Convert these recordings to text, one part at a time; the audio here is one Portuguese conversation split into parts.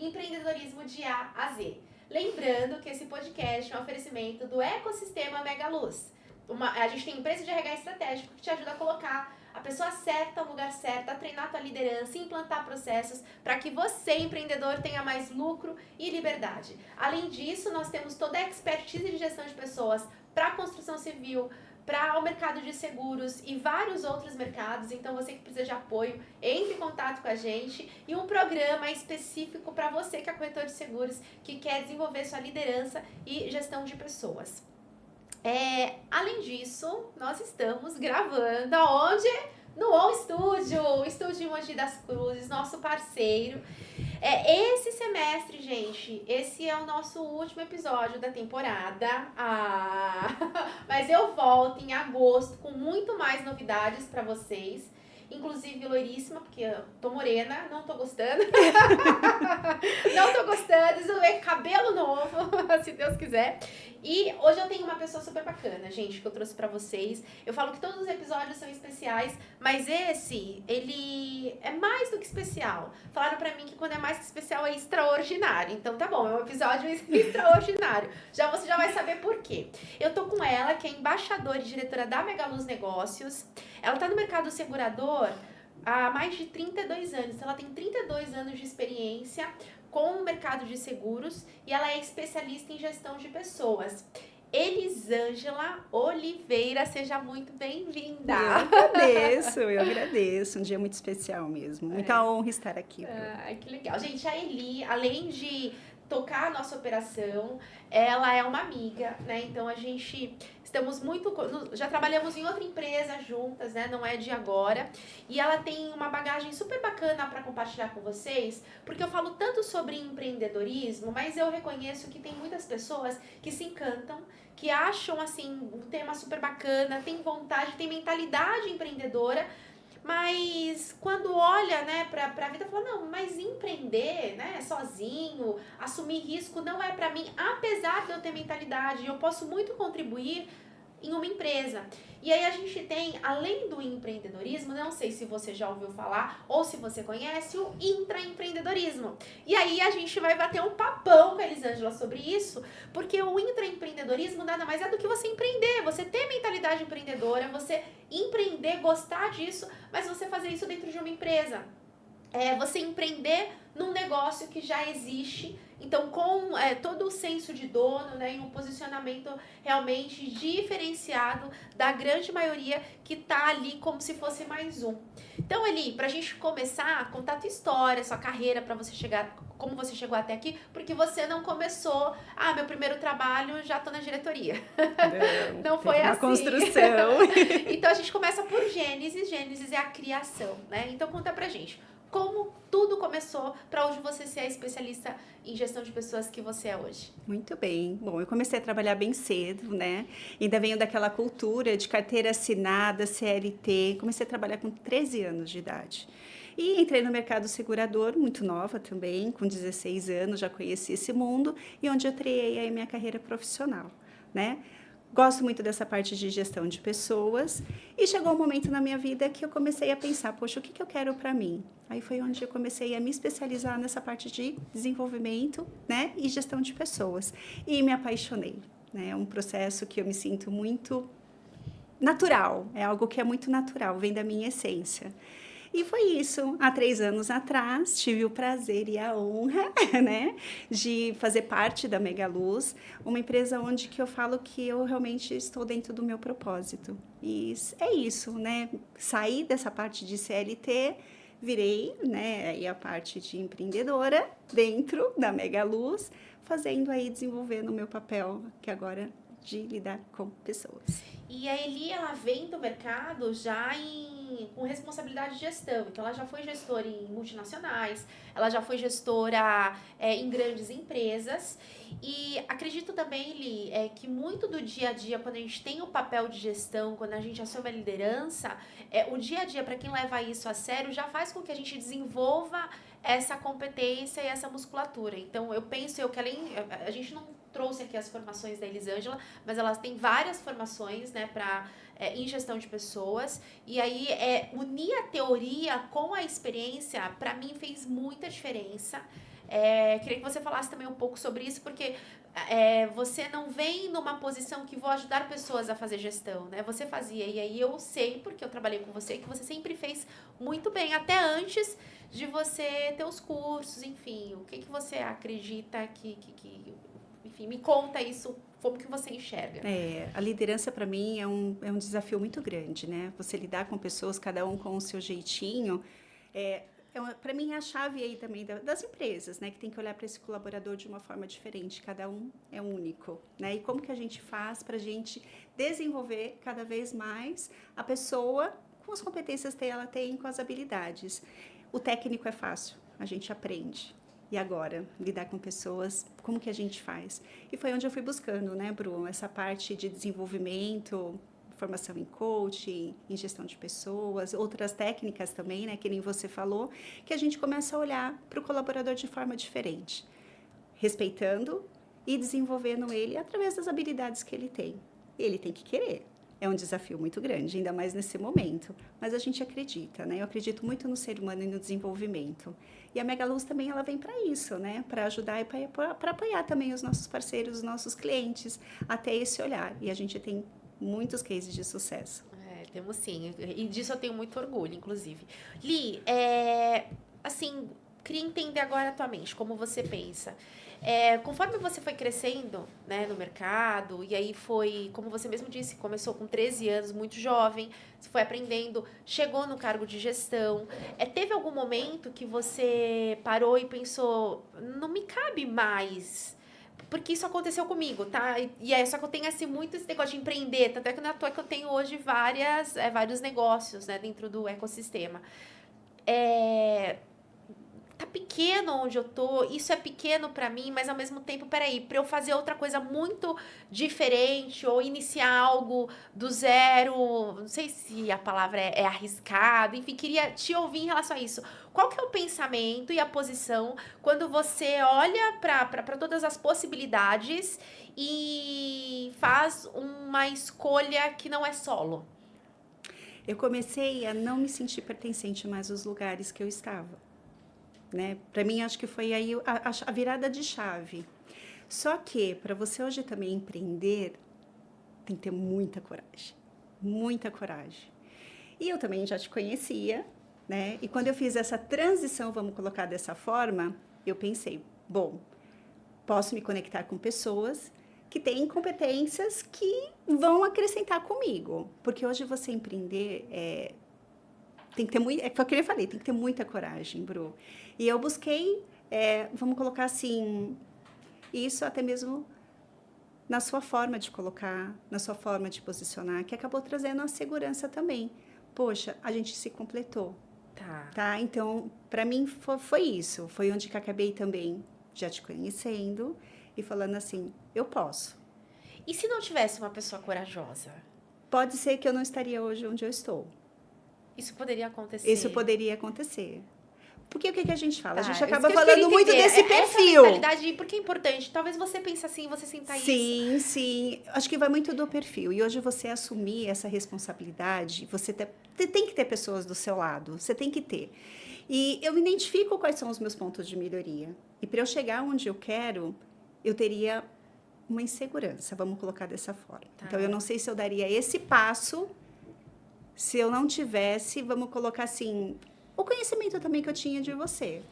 empreendedorismo de A a Z. Lembrando que esse podcast é um oferecimento do ecossistema Megaluz. A gente tem empresa de RH estratégico que te ajuda a colocar a pessoa certa no lugar certo, a treinar a tua liderança, implantar processos para que você, empreendedor, tenha mais lucro e liberdade. Além disso, nós temos toda a expertise de gestão de pessoas para a construção civil, para o mercado de seguros e vários outros mercados. Então, você que precisa de apoio, entre em contato com a gente, e um programa específico para você que é corretor de seguros, que quer desenvolver sua liderança e gestão de pessoas. Além disso, nós estamos gravando aonde? No On Studio, o estúdio de Mogi das Cruzes, nosso parceiro. Esse semestre, gente, esse é o nosso último episódio da temporada. Mas eu volto em agosto com muito mais novidades para vocês. Inclusive loiríssima, porque eu tô morena, não tô gostando. Não tô gostando, isso é cabelo novo, se Deus quiser. E hoje eu tenho uma pessoa super bacana, gente, que eu trouxe pra vocês. Eu falo que todos os episódios são especiais, mas esse, ele é mais do que especial. Falaram pra mim que quando é mais que especial é extraordinário. Então tá bom, é um episódio extraordinário. Você já vai saber por quê. Eu tô com ela, que é embaixadora e diretora da Megaluz Negócios. Ela tá no mercado segurador há mais de 32 anos. Ela tem 32 anos de experiência com o mercado de seguros e ela é especialista em gestão de pessoas. Elisângela Oliveira, seja muito bem-vinda. Eu agradeço. Um dia muito especial mesmo. Muita honra estar aqui. Ai, que legal. Gente, a Eli, além de tocar a nossa operação, ela é uma amiga, né? Então a gente estamos já trabalhamos em outra empresa juntas, né? Não é de agora. E ela tem uma bagagem super bacana para compartilhar com vocês, porque eu falo tanto sobre empreendedorismo, mas eu reconheço que tem muitas pessoas que se encantam, que acham assim um tema super bacana, tem vontade, tem mentalidade empreendedora, mas quando olha, né, pra vida, fala, não, mas empreender, né, sozinho, assumir risco não é pra mim, apesar de eu ter mentalidade, eu posso muito contribuir em uma empresa. E aí a gente tem, além do empreendedorismo, não sei se você já ouviu falar ou se você conhece, o intraempreendedorismo. E aí a gente vai bater um papão com a Elisângela sobre isso, porque o intraempreendedorismo nada mais é do que você empreender, você ter mentalidade empreendedora, você empreender, gostar disso, mas você fazer isso dentro de uma empresa. Você empreender num negócio que já existe, então com todo o senso de dono, né, e um posicionamento realmente diferenciado da grande maioria que tá ali como se fosse mais um. Então, Eli, pra gente começar, contar a tua história, sua carreira, pra você chegar, como você chegou até aqui, porque você não começou, meu primeiro trabalho, já tô na diretoria. Não foi assim. Uma construção. Então, a gente começa por Gênesis. Gênesis é a criação, né? Então, conta pra gente. Como tudo começou para hoje você ser a especialista em gestão de pessoas que você é hoje? Muito bem. Bom, eu comecei a trabalhar bem cedo, né? Ainda venho daquela cultura de carteira assinada, CLT. Comecei a trabalhar com 13 anos de idade. E entrei no mercado segurador, muito nova também, com 16 anos, já conheci esse mundo, e onde eu triei aí minha carreira profissional, né? Gosto muito dessa parte de gestão de pessoas e chegou um momento na minha vida que eu comecei a pensar, poxa, o que eu quero para mim? Aí foi onde eu comecei a me especializar nessa parte de desenvolvimento, né, e gestão de pessoas. E me apaixonei, né? É um processo que eu me sinto muito natural, é algo que é muito natural, vem da minha essência. E foi isso. Há 3 anos atrás, tive o prazer e a honra, né, de fazer parte da Megaluz, uma empresa onde que eu falo que eu realmente estou dentro do meu propósito. E é isso, né? Saí dessa parte de CLT, virei, né, aí a parte de empreendedora dentro da Megaluz, fazendo aí, desenvolvendo o meu papel, que agora de lidar com pessoas. E a Eli, ela vem do mercado já com responsabilidade de gestão. Então, ela já foi gestora em multinacionais, ela já foi gestora em grandes empresas. E acredito também, Eli, que muito do dia a dia, quando a gente tem o papel de gestão, quando a gente assume a liderança, o dia a dia, para quem leva isso a sério, já faz com que a gente desenvolva essa competência e essa musculatura. Então, eu penso que a gente não trouxe aqui as formações da Elisângela, mas elas têm várias formações, né, em gestão de pessoas. E aí, unir a teoria com a experiência, para mim, fez muita diferença. Queria que você falasse também um pouco sobre isso, porque você não vem numa posição que vou ajudar pessoas a fazer gestão, né? Você fazia, e aí eu sei, porque eu trabalhei com você, que você sempre fez muito bem, até antes de você ter os cursos, enfim. O que você acredita enfim, me conta isso, como que você enxerga? A liderança para mim é um desafio muito grande, né? Você lidar com pessoas, cada um com o seu jeitinho, para mim é a chave aí também das empresas, né? Que tem que olhar para esse colaborador de uma forma diferente, cada um é único, né? E como que a gente faz para a gente desenvolver cada vez mais a pessoa com as competências que ela tem, com as habilidades. O técnico é fácil, a gente aprende. E agora, lidar com pessoas, como que a gente faz? E foi onde eu fui buscando, né, Bruno, essa parte de desenvolvimento, formação em coaching, em gestão de pessoas, outras técnicas também, né, que nem você falou, que a gente começa a olhar para o colaborador de forma diferente, respeitando e desenvolvendo ele através das habilidades que ele tem. Ele tem que querer. É um desafio muito grande, ainda mais nesse momento. Mas a gente acredita, né? Eu acredito muito no ser humano e no desenvolvimento. E a Megaluz também, ela vem para isso, né? Para ajudar e para apoiar também os nossos parceiros, os nossos clientes, até esse olhar. E a gente tem muitos cases de sucesso. Temos sim. E disso eu tenho muito orgulho, inclusive. Li, assim, queria entender agora a tua mente, como você pensa. Conforme você foi crescendo, né, no mercado, e aí foi, como você mesmo disse, começou com 13 anos, muito jovem, você foi aprendendo, chegou no cargo de gestão. Teve algum momento que você parou e pensou, não me cabe mais? Porque isso aconteceu comigo, tá? Só que eu tenho assim, muito esse negócio de empreender, tanto é que não é à toa que eu tenho hoje vários negócios, né, dentro do ecossistema. Tá pequeno onde eu tô, isso é pequeno pra mim, mas ao mesmo tempo, peraí, pra eu fazer outra coisa muito diferente ou iniciar algo do zero, não sei se a palavra é arriscado, enfim, queria te ouvir em relação a isso. Qual que é o pensamento e a posição quando você olha para todas as possibilidades e faz uma escolha que não é solo? Eu comecei a não me sentir pertencente mais aos lugares que eu estava. Né? Para mim, acho que foi aí a virada de chave. Só que, para você hoje também empreender, tem que ter muita coragem. Muita coragem. E eu também já te conhecia, né? E quando eu fiz essa transição, vamos colocar dessa forma, eu pensei, bom, posso me conectar com pessoas que têm competências que vão acrescentar comigo. Porque hoje você empreender tem que ter muito, foi o que eu falei, tem que ter muita coragem, Bru. E eu busquei, vamos colocar assim, isso até mesmo na sua forma de colocar, na sua forma de posicionar, que acabou trazendo a segurança também. Poxa, a gente se completou. Tá? Então, para mim foi isso. Foi onde que acabei também já te conhecendo e falando assim, eu posso. E se não tivesse uma pessoa corajosa? Pode ser que eu não estaria hoje onde eu estou. Isso poderia acontecer. Isso poderia acontecer. Porque o que a gente fala? A gente isso acaba que eu falando muito entender. desse perfil. Essa mentalidade, porque é importante. Talvez você pense assim, você sinta isso. Sim, sim. Acho que vai muito do perfil. E hoje você assumir essa responsabilidade, você tem que ter pessoas do seu lado. Você tem que ter. E eu identifico quais são os meus pontos de melhoria. E para eu chegar onde eu quero, eu teria uma insegurança, vamos colocar dessa forma. Tá. Então, eu não sei se eu daria esse passo se eu não tivesse, vamos colocar assim, o conhecimento também que eu tinha de você.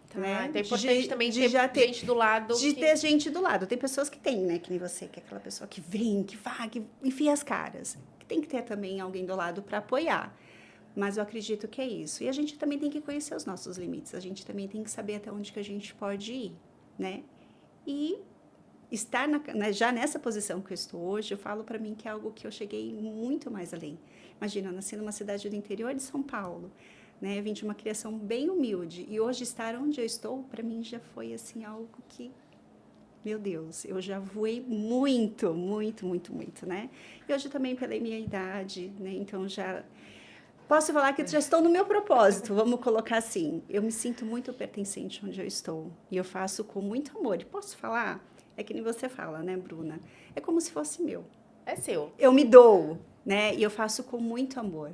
Tá. Né? Então é importante também ter gente do lado. Ter gente do lado. Tem pessoas que têm, né? Que nem você, que é aquela pessoa que vem, que vai, que enfia as caras. Tem que ter também alguém do lado para apoiar. Mas eu acredito que é isso. E a gente também tem que conhecer os nossos limites. A gente também tem que saber até onde que a gente pode ir, né? E estar já nessa posição que eu estou hoje, eu falo para mim que é algo que eu cheguei muito mais além. Imagina, eu nasci numa cidade do interior de São Paulo, né? Eu vim de uma criação bem humilde e hoje estar onde eu estou, para mim já foi assim algo que, meu Deus, eu já voei muito, muito, muito, muito, né? E hoje também pela minha idade, né? Então já posso falar que já estou no meu propósito, vamos colocar assim. Eu me sinto muito pertencente onde eu estou e eu faço com muito amor. E posso falar? É que nem você fala, né, Bruna? É como se fosse meu. É seu. Eu me dou, né? E eu faço com muito amor.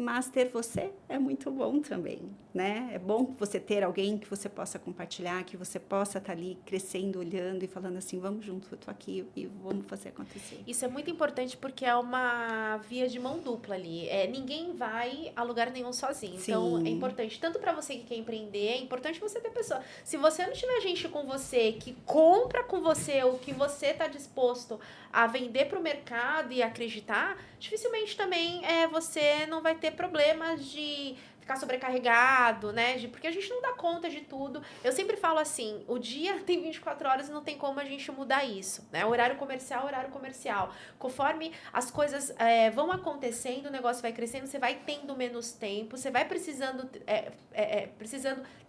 mas ter você é muito bom também, né? É bom você ter alguém que você possa compartilhar, que você possa estar ali crescendo, olhando e falando assim, vamos junto, eu tô aqui e vamos fazer acontecer. Isso é muito importante porque é uma via de mão dupla ali. Ninguém vai a lugar nenhum sozinho. Então, é Sim. importante, tanto para você que quer empreender, é importante você ter pessoa. Se você não tiver gente com você, que compra com você o que você está disposto a vender para o mercado e acreditar, dificilmente também você não vai ter problemas de ficar sobrecarregado, né? Porque a gente não dá conta de tudo. Eu sempre falo assim, o dia tem 24 horas e não tem como a gente mudar isso, né? Horário comercial. Conforme as coisas vão acontecendo, o negócio vai crescendo, você vai tendo menos tempo, você vai precisando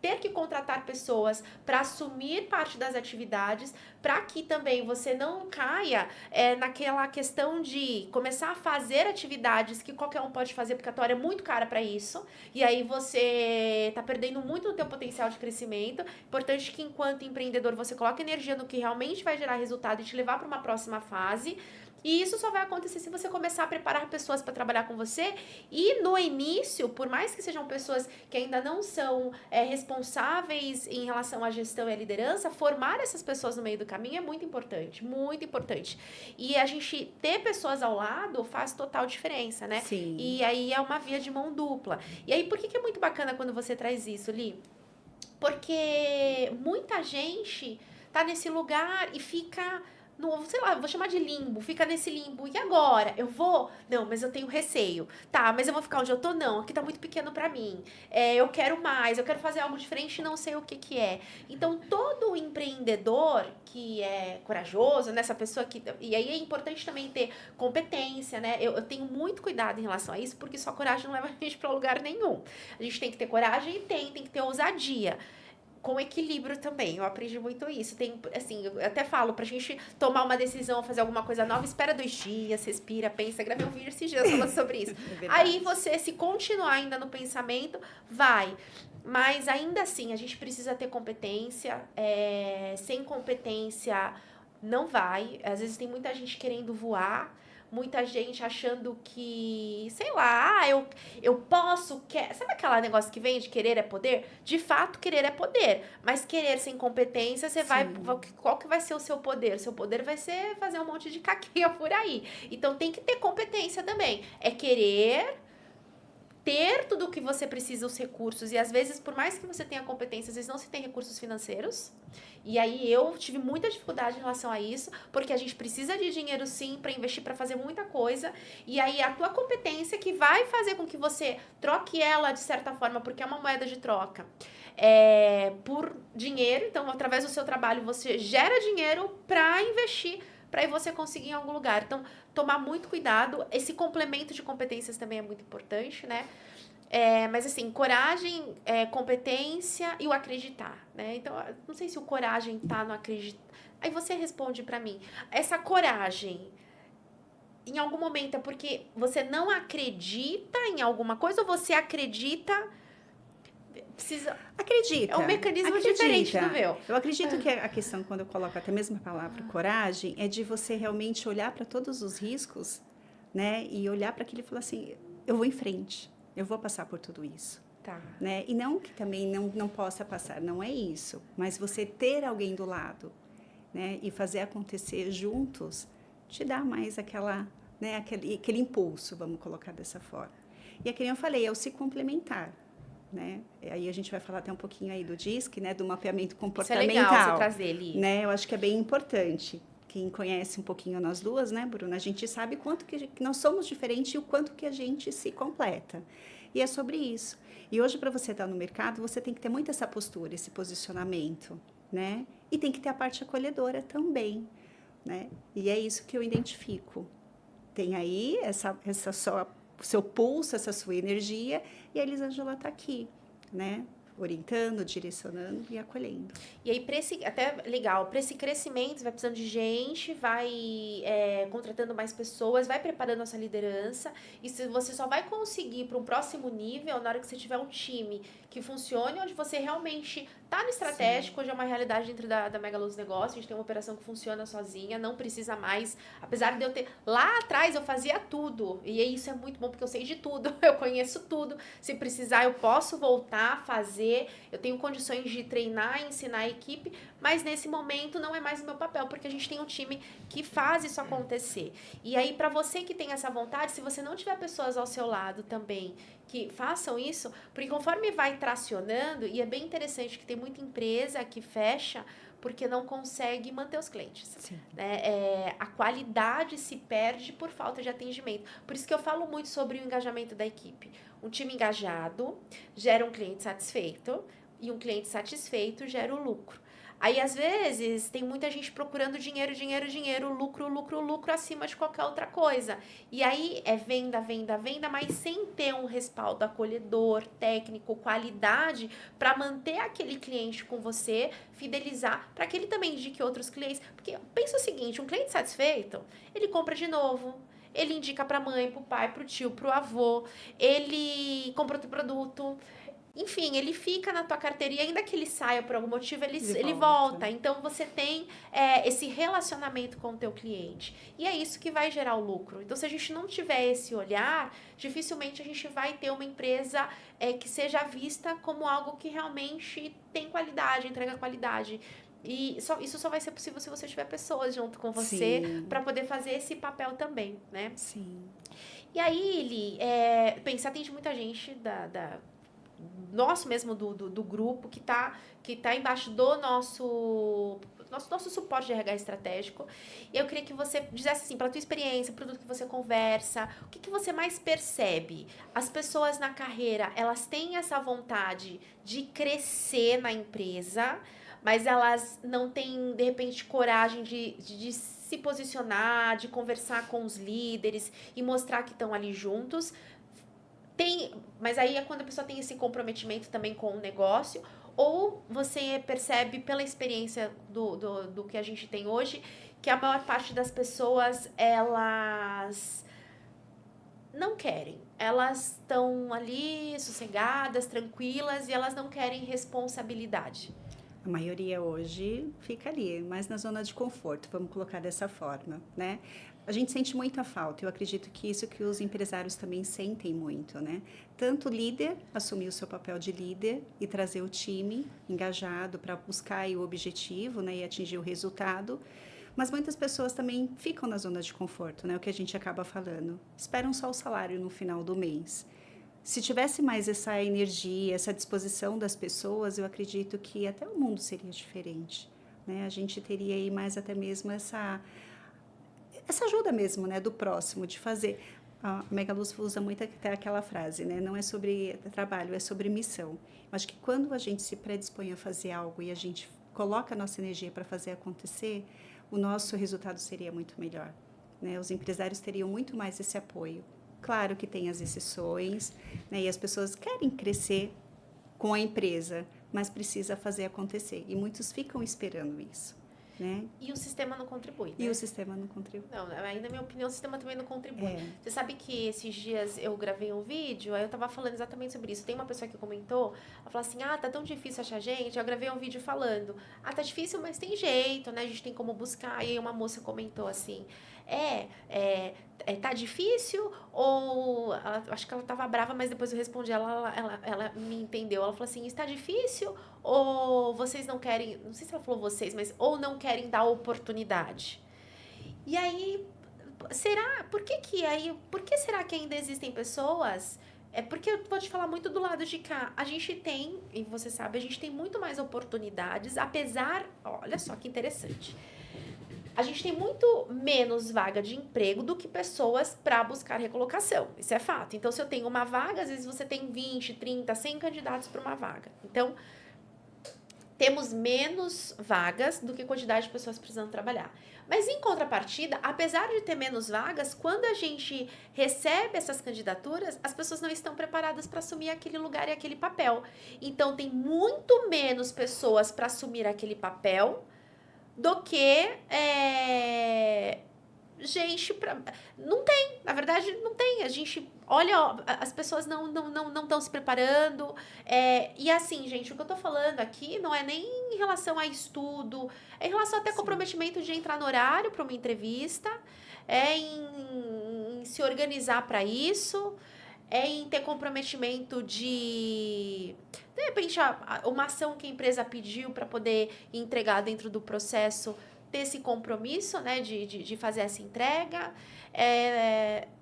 ter que contratar pessoas para assumir parte das atividades, para que também você não caia naquela questão de começar a fazer atividades que qualquer um pode fazer, porque a tua hora é muito cara para isso, e aí você tá perdendo muito do teu potencial de crescimento. Importante que, enquanto empreendedor, você coloque energia no que realmente vai gerar resultado e te levar para uma próxima fase. E isso só vai acontecer se você começar a preparar pessoas para trabalhar com você. E no início, por mais que sejam pessoas que ainda não são responsáveis em relação à gestão e à liderança, formar essas pessoas no meio do caminho é muito importante, muito importante. E a gente ter pessoas ao lado faz total diferença, né? Sim. E aí é uma via de mão dupla. E aí, por que é muito bacana quando você traz isso, Li? Porque muita gente tá nesse lugar e fica no, sei lá, vou chamar de limbo, fica nesse limbo. E agora? Eu vou? Não, mas eu tenho receio. Tá, mas eu vou ficar onde eu tô? Não, aqui tá muito pequeno pra mim. Eu quero mais, eu quero fazer algo diferente e não sei o que que é. Então, todo empreendedor que é corajoso, nessa pessoa que... E aí é importante também ter competência, né? Eu tenho muito cuidado em relação a isso, porque só coragem não leva a gente pra lugar nenhum. A gente tem que ter coragem e tem que ter ousadia. Com equilíbrio também, eu aprendi muito isso. Tem, assim, eu até falo, pra gente tomar uma decisão, fazer alguma coisa nova, espera 2 dias, respira, pensa. Gravei um vídeo esses dias falando sobre isso. Aí você, se continuar ainda no pensamento, vai. Mas ainda assim, a gente precisa ter competência. Sem competência, não vai. Às vezes tem muita gente querendo voar. Muita gente achando que, sei lá, eu posso, sabe aquele negócio que vem de querer é poder? De fato, querer é poder, mas querer sem competência, você vai, qual que vai ser o seu poder? O seu poder vai ser fazer um monte de caquinha por aí. Então, tem que ter competência também. É querer ter tudo o que você precisa, os recursos, e às vezes, por mais que você tenha competência, às vezes não se tem recursos financeiros, e aí eu tive muita dificuldade em relação a isso, porque a gente precisa de dinheiro sim, para investir, para fazer muita coisa, e aí a tua competência que vai fazer com que você troque ela de certa forma, porque é uma moeda de troca, por dinheiro. Então, através do seu trabalho, você gera dinheiro para investir, para aí você conseguir em algum lugar. Então, tomar muito cuidado. Esse complemento de competências também é muito importante, né? Mas assim, coragem, competência e o acreditar, né? Então, não sei se o coragem tá no acreditar. Aí você responde para mim. Essa coragem, em algum momento, é porque você não acredita em alguma coisa ou você acredita... Acredita. É um mecanismo diferente do meu. Eu acredito que a questão, quando eu coloco até mesmo a palavra coragem, é de você realmente olhar para todos os riscos, né? E olhar para aquilo e falar assim, eu vou em frente, eu vou passar por tudo isso. Tá. Né? E não que também não possa passar, não é isso. Mas você ter alguém do lado, né? E fazer acontecer juntos, te dá mais né? aquele impulso, vamos colocar dessa forma. E é que eu falei, é o se complementar. Né? Aí a gente vai falar até um pouquinho aí do DISC, né? Do mapeamento comportamental. Isso é legal você trazer ele. Né? Eu acho que é bem importante. Quem conhece um pouquinho nós duas, né, Bruna? A gente sabe quanto que nós somos diferentes e o quanto que a gente se completa. E é sobre isso. E hoje, para você estar no mercado, você tem que ter muito essa postura, esse posicionamento, né? E tem que ter a parte acolhedora também, né? E é isso que eu identifico. Tem aí seu pulso, essa sua energia, e a Elisângela está aqui, né? orientando, direcionando e acolhendo. E aí, até legal, para esse crescimento, você vai precisando de gente, vai contratando mais pessoas, vai preparando a sua liderança. E se você só vai conseguir para um próximo nível na hora que você tiver um time que funcione, onde você realmente tá no estratégico. Sim. Hoje é uma realidade dentro da Megaluz Negócio. A gente tem uma operação que funciona sozinha, não precisa mais. Apesar de eu ter... Lá atrás eu fazia tudo. E isso é muito bom, porque eu sei de tudo. Eu conheço tudo. Se precisar, eu posso voltar a fazer. Eu tenho condições de treinar e ensinar a equipe. Mas nesse momento não é mais o meu papel, porque a gente tem um time que faz isso acontecer. E aí, para você que tem essa vontade, se você não tiver pessoas ao seu lado também que façam isso, porque conforme vai tracionando, e é bem interessante que tem muita empresa que fecha porque não consegue manter os clientes. Né? A qualidade se perde por falta de atendimento. Por isso que eu falo muito sobre o engajamento da equipe. Um time engajado gera um cliente satisfeito, e um cliente satisfeito gera o lucro. Aí, às vezes, tem muita gente procurando dinheiro, lucro acima de qualquer outra coisa. E aí, é venda, mas sem ter um respaldo acolhedor, técnico, qualidade, para manter aquele cliente com você, fidelizar, para que ele também indique outros clientes. Porque pensa o seguinte, um cliente satisfeito, ele compra de novo, ele indica para a mãe, para o pai, para o tio, para o avô, ele compra outro produto. Enfim, ele fica na tua carteira e ainda que ele saia por algum motivo, ele volta. Então, você tem esse relacionamento com o teu cliente. E é isso que vai gerar o lucro. Então, se a gente não tiver esse olhar, dificilmente a gente vai ter uma empresa que seja vista como algo que realmente tem qualidade, entrega qualidade. E isso só vai ser possível se você tiver pessoas junto com você para poder fazer esse papel também, né? Sim. E aí, Li, pensa, atende muita gente nosso mesmo do grupo que tá embaixo do nosso suporte de RH estratégico. E eu queria que você dissesse assim, pela tua experiência, produto que você conversa, o que você mais percebe? As pessoas na carreira, elas têm essa vontade de crescer na empresa, mas elas não têm, de repente, coragem de se posicionar, de conversar com os líderes e mostrar que estão ali juntos. Mas aí é quando a pessoa tem esse comprometimento também com o negócio, ou você percebe pela experiência do que a gente tem hoje, que a maior parte das pessoas, elas não querem. Elas estão ali sossegadas, tranquilas, e elas não querem responsabilidade. A maioria hoje fica ali, mais na zona de conforto, vamos colocar dessa forma, né? A gente sente muita falta, eu acredito que isso que os empresários também sentem muito, né? Tanto o líder assumir o seu papel de líder e trazer o time engajado para buscar o objetivo, né, e atingir o resultado, mas muitas pessoas também ficam na zona de conforto, né? O que a gente acaba falando, esperam só o salário no final do mês. Se tivesse mais essa energia, essa disposição das pessoas, eu acredito que até o mundo seria diferente, né? A gente teria aí mais até mesmo essa ajuda mesmo, né, do próximo, de fazer. A Megaluz usa muito até aquela frase, né? Não é sobre trabalho, é sobre missão. Eu acho que quando a gente se predispõe a fazer algo e a gente coloca a nossa energia para fazer acontecer, o nosso resultado seria muito melhor, né? Os empresários teriam muito mais esse apoio. Claro que tem as exceções, né? E as pessoas querem crescer com a empresa, mas precisa fazer acontecer. E muitos ficam esperando isso. Né? E o sistema não contribui, né? E o sistema não contribui. Não, aí na minha opinião o sistema também não contribui. Você sabe que esses dias eu gravei um vídeo, aí eu tava falando exatamente sobre isso. Tem uma pessoa que comentou, ela falou assim, tá tão difícil achar gente. Eu gravei um vídeo falando, tá difícil, mas tem jeito, né? A gente tem como buscar. E aí uma moça comentou assim, tá difícil? Ou acho que ela tava brava, mas depois eu respondi, ela me entendeu. Ela falou assim, está difícil? Ou vocês não querem, não sei se ela falou vocês, mas ou não querem dar oportunidade. E aí, por que será que ainda existem pessoas? É porque eu vou te falar muito do lado de cá. A gente tem, e você sabe, a gente tem muito mais oportunidades, apesar, olha só que interessante. A gente tem muito menos vaga de emprego do que pessoas para buscar recolocação. Isso é fato. Então, se eu tenho uma vaga, às vezes você tem 20, 30, 100 candidatos para uma vaga. Então, temos menos vagas do que quantidade de pessoas precisando trabalhar. Mas, em contrapartida, apesar de ter menos vagas, quando a gente recebe essas candidaturas, as pessoas não estão preparadas para assumir aquele lugar e aquele papel. Então, tem muito menos pessoas para assumir aquele papel do que gente não tem, na verdade não tem, a gente olha, as pessoas não estão se preparando, e assim, gente, o que eu tô falando aqui não é nem em relação a estudo, é em relação até comprometimento de entrar no horário para uma entrevista, em se organizar para isso, em ter comprometimento de repente, uma ação que a empresa pediu para poder entregar dentro do processo, ter esse compromisso, né, de fazer essa entrega.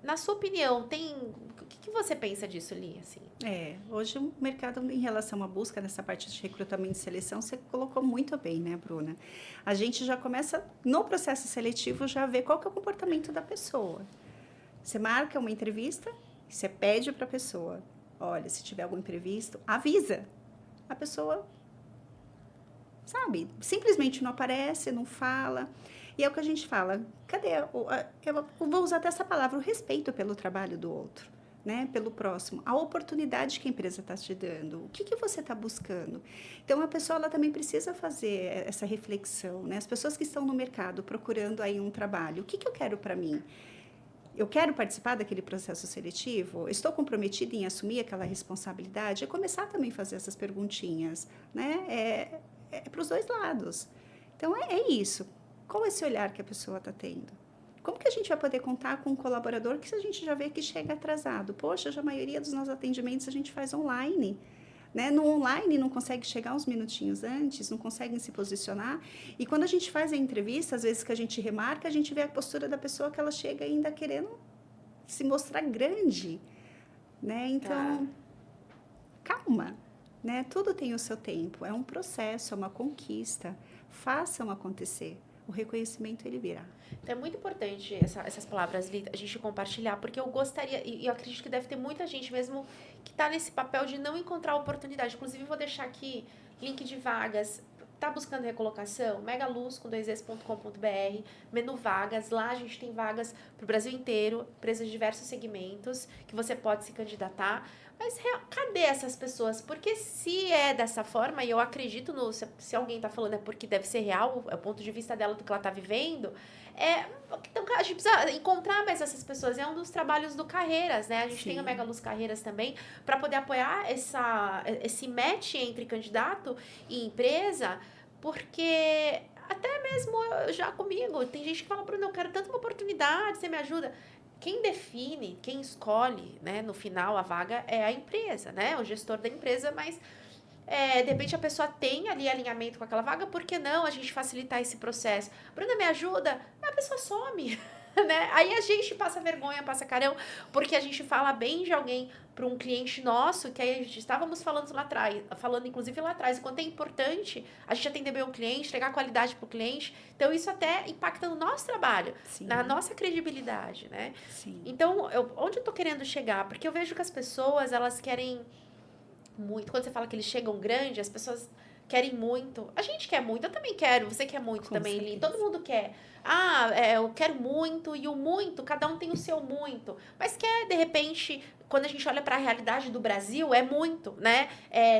Na sua opinião, o que você pensa disso, Li? Assim? Hoje o mercado, em relação à busca nessa parte de recrutamento e seleção, você colocou muito bem, né, Bruna? A gente já começa, no processo seletivo, já ver qual que é o comportamento da pessoa. Você marca uma entrevista, você pede para a pessoa, olha, se tiver algum imprevisto, avisa. A pessoa, sabe, simplesmente não aparece, não fala. E é o que a gente fala, cadê? Eu vou usar até essa palavra, o respeito pelo trabalho do outro, né? Pelo próximo. A oportunidade que a empresa está te dando. O que você está buscando? Então, a pessoa ela também precisa fazer essa reflexão, né? As pessoas que estão no mercado procurando aí um trabalho, o que eu quero para mim? Eu quero participar daquele processo seletivo? Estou comprometida em assumir aquela responsabilidade? É começar também a fazer essas perguntinhas, né? Para os dois lados. Então, é isso. Qual é esse olhar que a pessoa está tendo? Como que a gente vai poder contar com um colaborador que a gente já vê que chega atrasado? Poxa, já a maioria dos nossos atendimentos a gente faz online. Né? No online não consegue chegar uns minutinhos antes, não conseguem se posicionar. E quando a gente faz a entrevista, às vezes que a gente remarca, a gente vê a postura da pessoa que ela chega ainda querendo se mostrar grande. Né? Então, calma. Né? Tudo tem o seu tempo. É um processo, é uma conquista. Façam acontecer. O reconhecimento, ele virá. Então, é muito importante essas palavras, a gente compartilhar, porque eu gostaria, e eu acredito que deve ter muita gente mesmo que está nesse papel de não encontrar oportunidade. Inclusive, vou deixar aqui link de vagas. Tá buscando recolocação? Megaluz com 2es.com.br, menu vagas. Lá a gente tem vagas para o Brasil inteiro, empresas de diversos segmentos, que você pode se candidatar. Mas cadê essas pessoas? Porque se é dessa forma, e eu acredito, se alguém está falando é porque deve ser real, é o ponto de vista dela do que ela está vivendo, então a gente precisa encontrar mais essas pessoas. É um dos trabalhos do Carreiras, né? A gente tem a Megaluz Carreiras também, para poder apoiar esse match entre candidato e empresa, porque até mesmo já comigo, tem gente que fala, Bruno, eu quero tanto uma oportunidade, você me ajuda. Quem define, quem escolhe, né, no final a vaga é a empresa, né, o gestor da empresa, mas de repente a pessoa tem ali alinhamento com aquela vaga, por que não a gente facilitar esse processo? Bruna, me ajuda? A pessoa some, né? Aí a gente passa vergonha, passa carão, porque a gente fala bem de alguém para um cliente nosso, que aí a gente estávamos falando lá atrás, inclusive lá atrás, o quanto é importante a gente atender bem o cliente, entregar qualidade para o cliente. Então, isso até impacta no nosso trabalho, na nossa credibilidade, né? Sim. Então, onde eu tô querendo chegar? Porque eu vejo que as pessoas, elas querem muito. Quando você fala que eles chegam grande, as pessoas querem muito. A gente quer muito, eu também quero, você quer muito Com também, certeza. Li. Todo mundo quer. Eu quero muito, e o muito, cada um tem o seu muito. Mas quer, de repente, quando a gente olha para a realidade do Brasil, é muito, né?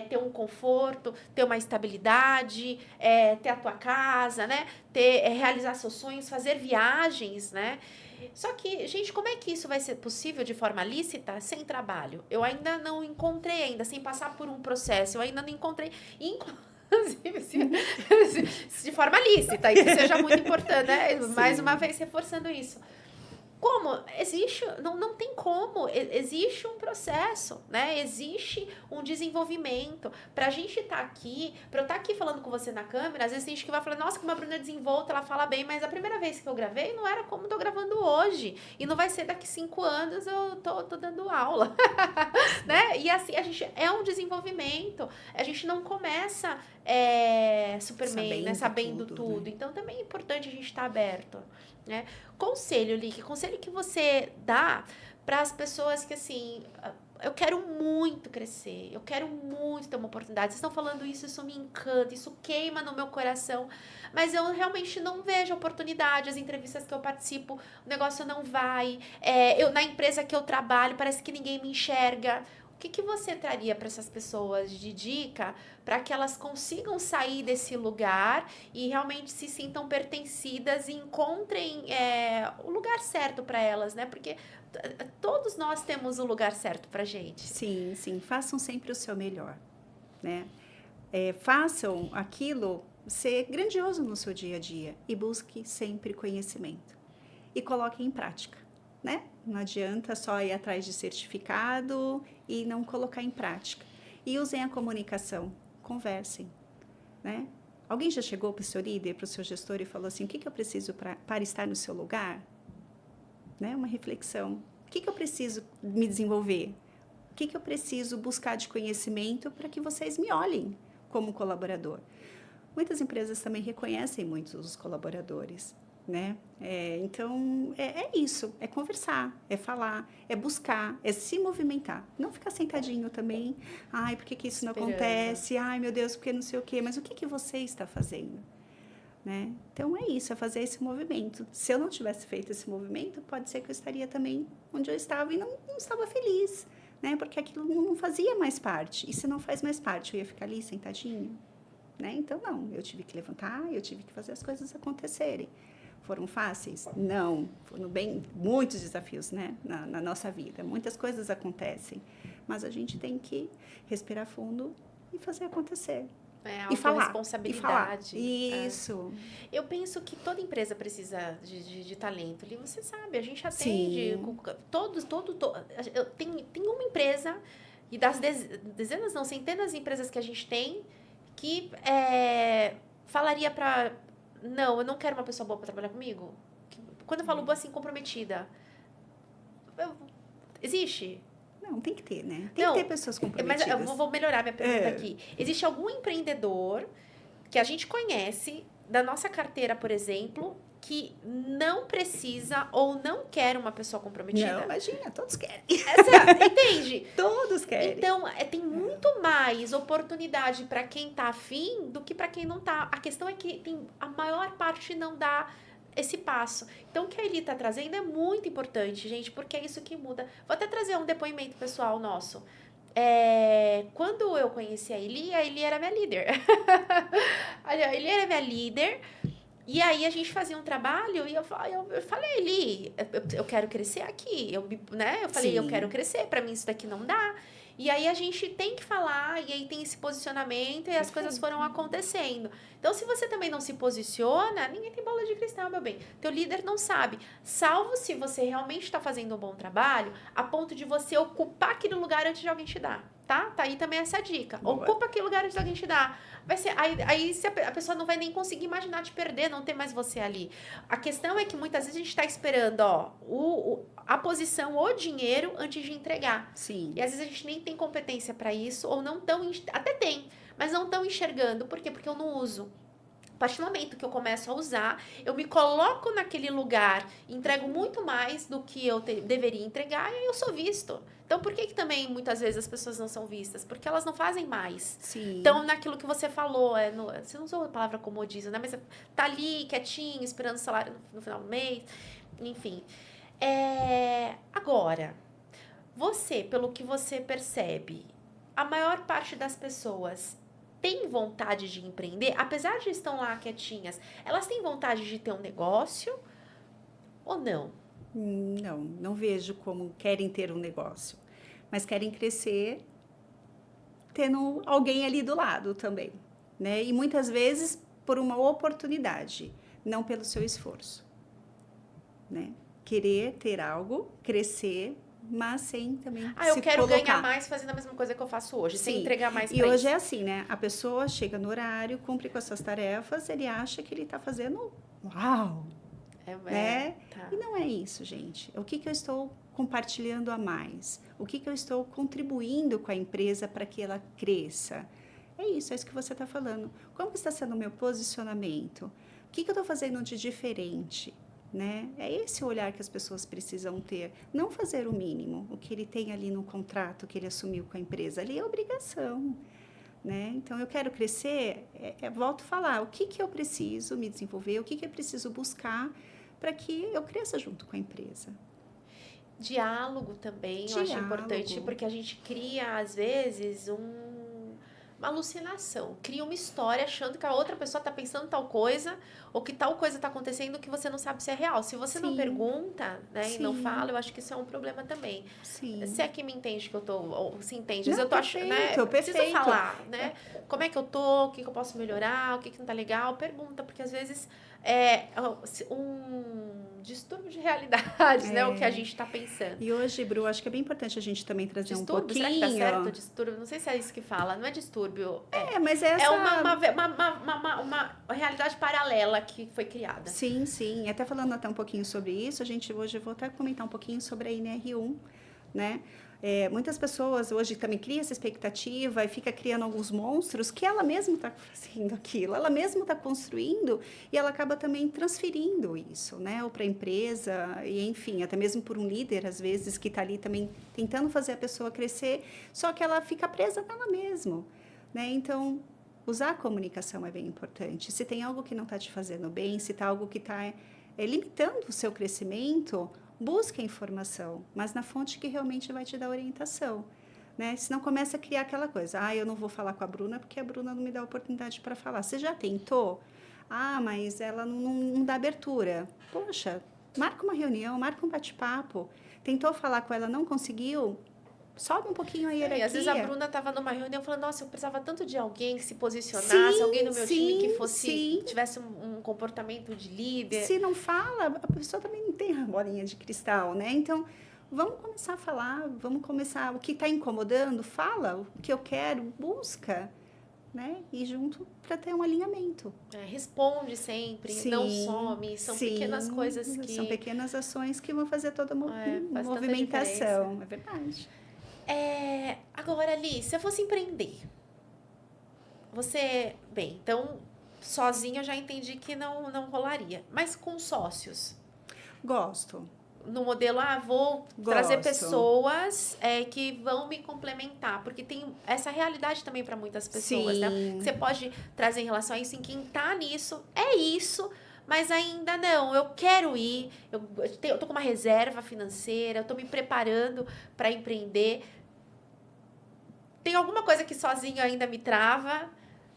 Ter um conforto, ter uma estabilidade, ter a tua casa, né? Realizar seus sonhos, fazer viagens, né? Só que, gente, como é que isso vai ser possível de forma lícita, sem trabalho? Eu ainda não encontrei, sem passar por um processo, eu ainda não encontrei, inclusive, de forma lícita, isso seja muito importante, né? Mais uma vez reforçando isso. Como? Existe, não tem como, existe um processo, né? Existe um desenvolvimento. Pra gente estar aqui, pra eu estar aqui falando com você na câmera, às vezes tem gente que vai falar, nossa, como a Bruna é desenvolta, ela fala bem, mas a primeira vez que eu gravei não era como eu tô gravando hoje. E não vai ser daqui 5 anos eu tô dando aula, né? E assim, a gente é um desenvolvimento. A gente não começa Superman, né? Sabendo tudo. Né? Então também é importante a gente estar aberto. Né? Conselho, Li, que conselho que você dá para as pessoas que, assim, eu quero muito crescer, eu quero muito ter uma oportunidade. Vocês estão falando isso, isso me encanta, isso queima no meu coração, mas eu realmente não vejo oportunidade. As entrevistas que eu participo, o negócio não vai. Na empresa que eu trabalho, parece que ninguém me enxerga. O que você traria para essas pessoas de dica para que elas consigam sair desse lugar e realmente se sintam pertencidas e encontrem o lugar certo para elas, né? Porque todos nós temos o lugar certo pra gente. Sim, sim. Façam sempre o seu melhor, né? Façam aquilo ser grandioso no seu dia a dia e busque sempre conhecimento. E coloque em prática, né? Não adianta só ir atrás de certificado e não colocar em prática. E usem a comunicação, conversem, né? Alguém já chegou para o seu líder, para o seu gestor e falou assim, o que eu preciso para estar no seu lugar? Né? Uma reflexão. O que eu preciso me desenvolver? O que eu preciso buscar de conhecimento para que vocês me olhem como colaborador? Muitas empresas também reconhecem muito os colaboradores, né? Então, é isso. É conversar, é falar, é buscar, é se movimentar. Não ficar sentadinho também. Ai, por que isso não acontece? Ai, meu Deus, porque não sei o quê. Mas o que você está fazendo? Né? Então, é isso, é fazer esse movimento. Se eu não tivesse feito esse movimento, pode ser que eu estaria também onde eu estava e não estava feliz, né? Porque aquilo não fazia mais parte. E se não faz mais parte, eu ia ficar ali sentadinho, né? Então, não, eu tive que levantar, eu tive que fazer as coisas acontecerem. Foram fáceis? Não. Foram muitos desafios, né? Na nossa vida. Muitas coisas acontecem. Mas a gente tem que respirar fundo e fazer acontecer. E falar. Responsabilidade. Isso. Eu penso que toda empresa precisa de talento. Ali você sabe, a gente atende tem uma empresa e das dezenas, não, centenas de empresas que a gente tem que falaria para não, eu não quero uma pessoa boa para trabalhar comigo. Quando eu falo boa, assim, comprometida, existe? Não, tem que ter, né? Tem que ter pessoas comprometidas. Mas eu vou melhorar minha pergunta aqui. Existe algum empreendedor que a gente conhece, da nossa carteira, por exemplo, que não precisa ou não quer uma pessoa comprometida? Não, imagina, todos querem. Entende? Todos querem. Então, tem muito mais oportunidade para quem tá afim do que para quem não tá. A questão é que a maior parte não dá esse passo. Então, o que a Eli está trazendo é muito importante, gente, porque é isso que muda. Vou até trazer um depoimento pessoal nosso. Quando eu conheci a Eli era minha líder. A Eli era minha líder. E aí, a gente fazia um trabalho e eu falei, Eli, eu quero crescer aqui. Eu falei, eu quero crescer, para mim isso daqui não dá. E aí, a gente tem que falar, e aí tem esse posicionamento, e as coisas foram acontecendo. Então, se você também não se posiciona, ninguém tem bola de cristal, meu bem. Teu líder não sabe. Salvo se você realmente está fazendo um bom trabalho, a ponto de você ocupar aquele lugar antes de alguém te dar. Tá aí também essa dica. Boa. Ocupa aquele lugar antes de alguém te dar. Vai ser, aí a pessoa não vai nem conseguir imaginar te perder, não ter mais você ali. A questão é que muitas vezes a gente está esperando a posição ou dinheiro antes de entregar. Sim. E às vezes a gente nem tem competência para isso, ou não tão, até tem, mas não estão enxergando. Por quê? Porque eu não uso. A partir do momento que eu começo a usar, eu me coloco naquele lugar, entrego muito mais do que eu deveria entregar e aí eu sou visto. Então, por que também muitas vezes as pessoas não são vistas? Porque elas não fazem mais. Sim. Então, naquilo que você falou, você não usou a palavra comodismo, né? Mas tá ali, quietinho, esperando o salário no final do mês. Enfim. Agora, você, pelo que você percebe, a maior parte das pessoas tem vontade de empreender? Apesar de estão lá quietinhas, elas têm vontade de ter um negócio ou não? Não vejo como querem ter um negócio, mas querem crescer tendo alguém ali do lado também, né? E muitas vezes por uma oportunidade, não pelo seu esforço, né? Querer ter algo, crescer, mas sem também eu quero ganhar mais fazendo a mesma coisa que eu faço hoje, Sim. sem entregar mais. E hoje é assim, né? A pessoa chega no horário, cumpre com as suas tarefas, ele acha que ele está fazendo uau, né? Tá. E não é isso, gente. O que eu estou compartilhando a mais? O que eu estou contribuindo com a empresa para que ela cresça? É isso que você está falando. Como está sendo o meu posicionamento? O que eu estou fazendo de diferente? né? É esse o olhar que as pessoas precisam ter. Não fazer o mínimo, o que ele tem ali no contrato que ele assumiu com a empresa. Ali é obrigação, né? Então, eu quero crescer, volto a falar, o que eu preciso me desenvolver, o que eu preciso buscar para que eu cresça junto com a empresa. Diálogo também, eu acho importante, porque a gente cria, às vezes, uma alucinação. Cria uma história achando que a outra pessoa está pensando tal coisa, ou que tal coisa está acontecendo que você não sabe se é real. Se você não pergunta, né, e não fala, eu acho que isso é um problema também. Sim. Se é que me entende que eu tô, ou se entende, não, eu tô achando, né? Perfeito. Precisa falar, né? Como é que eu tô, o que eu posso melhorar, o que não tá legal, pergunta, porque às vezes é um distúrbio de realidades, né? O que a gente tá pensando. E hoje, Bru, acho que é bem importante a gente também trazer distúrbio, um pouquinho... Será que tá certo? Distúrbio? Não sei se é isso que fala. Não é distúrbio. Mas essa... É uma realidade paralela que foi criada. Sim. Até falando até um pouquinho sobre isso, hoje eu vou até comentar um pouquinho sobre a NR1, né? Muitas pessoas hoje também criam essa expectativa e fica criando alguns monstros que ela mesma está fazendo aquilo, ela mesma está construindo e ela acaba também transferindo isso, né? Ou para a empresa, e enfim, até mesmo por um líder, às vezes, que está ali também tentando fazer a pessoa crescer, só que ela fica presa nela mesma, né? Então, usar a comunicação é bem importante. Se tem algo que não está te fazendo bem, se está algo que está limitando o seu crescimento, busque a informação, mas na fonte que realmente vai te dar orientação, né? Senão começa a criar aquela coisa, eu não vou falar com a Bruna porque a Bruna não me dá oportunidade para falar. Você já tentou? Mas ela não dá abertura. Poxa, marca uma reunião, marca um bate-papo. Tentou falar com ela, não conseguiu? Sobe um pouquinho a hierarquia. Às vezes a Bruna estava numa reunião falando, nossa, eu precisava tanto de alguém que se posicionasse, alguém no meu time que tivesse um comportamento de líder. Se não fala, a pessoa também não tem a bolinha de cristal, né? Então, vamos começar a falar, o que está incomodando, fala, o que eu quero, busca, né? E junto para ter um alinhamento. Responde sempre, não some, são pequenas coisas que... São pequenas ações que vão fazer toda uma movimentação, é verdade. Agora, Ali, se eu fosse empreender, então, sozinha eu já entendi que não rolaria, mas com sócios? Gosto. No modelo, vou trazer pessoas que vão me complementar, porque tem essa realidade também para muitas pessoas, né? Você pode trazer em relação a isso, em quem tá nisso, é isso, mas ainda não, eu quero ir, eu tô com uma reserva financeira, eu tô me preparando para empreender. Tem alguma coisa que sozinho ainda me trava?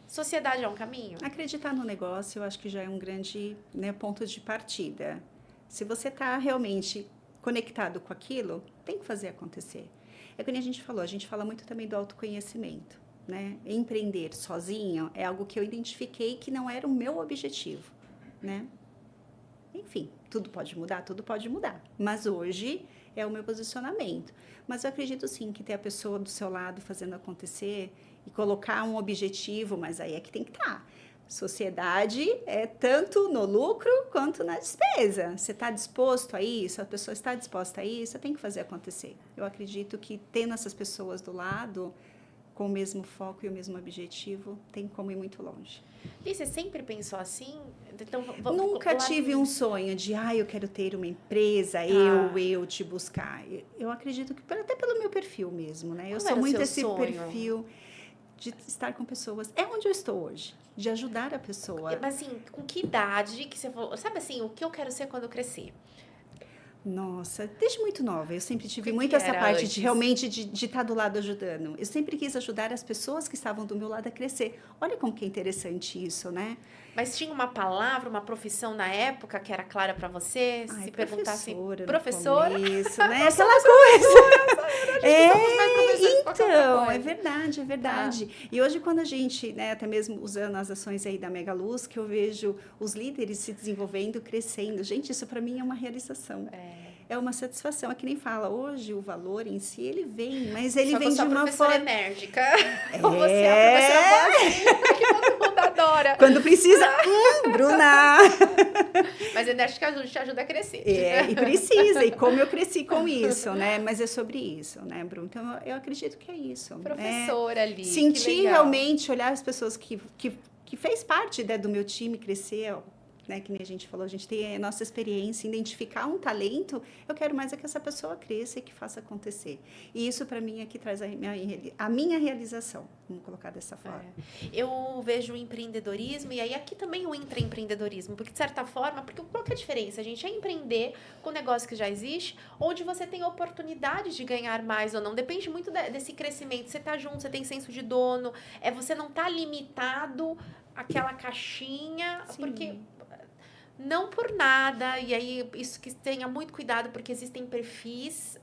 Sociedade é um caminho? Acreditar no negócio, eu acho que já é um grande, né, ponto de partida. Se você está realmente conectado com aquilo, tem que fazer acontecer. É como a gente fala muito também do autoconhecimento, né? Empreender sozinho é algo que eu identifiquei que não era o meu objetivo, né? Enfim, tudo pode mudar, mas hoje é o meu posicionamento. Mas eu acredito sim que ter a pessoa do seu lado fazendo acontecer e colocar um objetivo, mas aí é que tem que estar. Sociedade é tanto no lucro quanto na despesa. Você está disposto a isso? A pessoa está disposta a isso? Você tem que fazer acontecer. Eu acredito que tendo essas pessoas do lado, com o mesmo foco e o mesmo objetivo, tem como ir muito longe. E você sempre pensou assim? Então, nunca tive um sonho de, eu quero ter uma empresa, eu te buscar. Eu acredito que até pelo meu perfil mesmo, né? Eu sou muito esse sonho? Perfil de estar com pessoas. É onde eu estou hoje, de ajudar a pessoa. Mas assim, com que idade que você falou? Sabe assim, o que eu quero ser quando eu crescer? Nossa, desde muito nova, eu sempre tive muito essa parte de realmente de estar do lado ajudando. Eu sempre quis ajudar as pessoas que estavam do meu lado a crescer. Olha como que é interessante isso, né? Mas tinha uma palavra, uma profissão na época que era clara para você? Se perguntasse, professora? Isso, né? Aquela coisa. Então, é verdade. E hoje quando a gente, né, até mesmo usando as ações aí da Mega Luz, que eu vejo os líderes se desenvolvendo, crescendo. Gente, isso para mim é uma realização. É uma satisfação. É que nem fala, hoje o valor em si, ele vem, mas ele vem de uma forma... enérgica. Você é a professora boazinha, que todo mundo adora. Quando precisa, Bruna! Mas enérgica te ajuda a crescer. E precisa, e como eu cresci com isso, né? Mas é sobre isso, né, Bruna? Então, eu acredito que é isso. Professora ali, sentir realmente, olhar as pessoas que fez parte, né, do meu time crescer, né? Que nem a gente falou, a gente tem a nossa experiência, identificar um talento, eu quero mais é que essa pessoa cresça e que faça acontecer. E isso, para mim, é que traz a minha realização, vamos colocar dessa forma. Eu vejo o empreendedorismo, e aí aqui também o intraempreendedorismo, porque de certa forma, porque qual que é a diferença? A gente é empreender com um negócio que já existe, onde você tem oportunidade de ganhar mais ou não, depende muito desse crescimento, você tá junto, você tem senso de dono, você não tá limitado àquela caixinha, Sim. porque não por nada, e aí isso que tenha muito cuidado, porque existem perfis,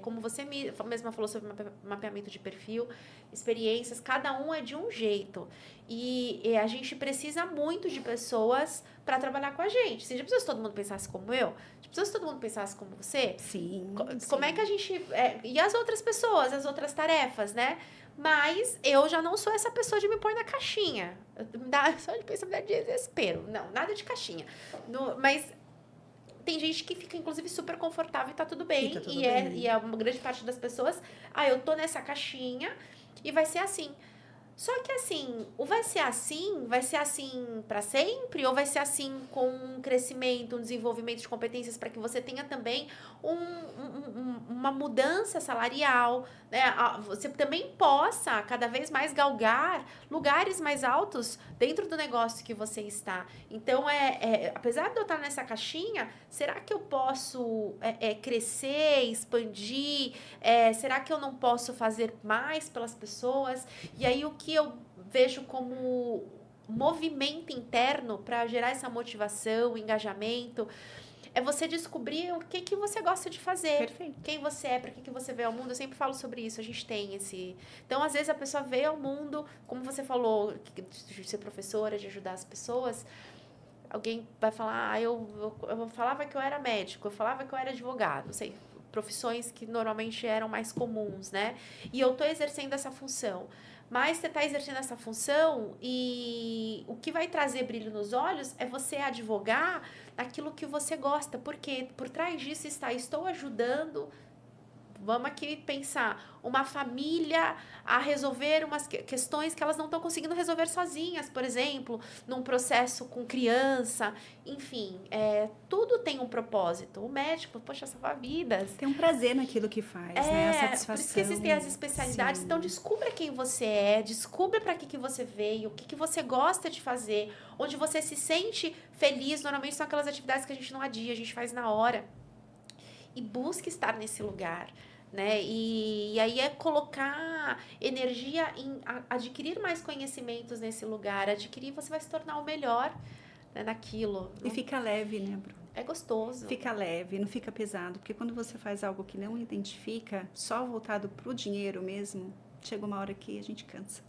como você mesma falou sobre mapeamento de perfil, experiências, cada um é de um jeito. E a gente precisa muito de pessoas para trabalhar com a gente. Se a gente precisa que todo mundo pensasse como eu, a gente precisa que todo mundo pensasse como você. Sim. Como é que a gente. E as outras pessoas, as outras tarefas, né? Mas eu já não sou essa pessoa de me pôr na caixinha. Só de pensar, me dá desespero. Não, nada de caixinha. Mas tem gente que fica, inclusive, super confortável e tá tudo bem. E é uma grande parte das pessoas, eu tô nessa caixinha e vai ser assim. Só que assim, vai ser assim para sempre? Ou vai ser assim com um crescimento, um desenvolvimento de competências para que você tenha também uma mudança salarial, né? Você também possa cada vez mais galgar lugares mais altos dentro do negócio que você está. Então, apesar de eu estar nessa caixinha, será que eu posso crescer, expandir? Será que eu não posso fazer mais pelas pessoas? E aí, o que eu vejo como movimento interno para gerar essa motivação, engajamento, é você descobrir o que você gosta de fazer. Perfeito. Quem você é, para que você veio ao mundo. Eu sempre falo sobre isso, a gente tem esse... Então, às vezes, a pessoa veio ao mundo, como você falou, de ser professora, de ajudar as pessoas, alguém vai falar, eu falava que eu era médico, eu falava que eu era advogado, não sei, profissões que normalmente eram mais comuns, né? E eu tô exercendo essa função. Mas você está exercendo essa função e o que vai trazer brilho nos olhos é você advogar naquilo que você gosta. Porque por trás disso estou ajudando, vamos aqui pensar, uma família a resolver umas questões que elas não estão conseguindo resolver sozinhas, por exemplo, num processo com criança, enfim, tudo tem um propósito. O médico, poxa, salvar vidas. Tem um prazer naquilo que faz, né? A satisfação. Por isso que existem as especialidades. Sim. Então, descubra quem você é, descubra para que você veio, o que você gosta de fazer, onde você se sente feliz. Normalmente são aquelas atividades que a gente não adia, a gente faz na hora. E busque estar nesse lugar, né? E aí colocar energia em adquirir mais conhecimentos nesse lugar, você vai se tornar o melhor, né, naquilo. E fica leve, né, Bru? É gostoso. Fica leve, não fica pesado, porque quando você faz algo que não identifica, só voltado pro dinheiro mesmo, chega uma hora que a gente cansa.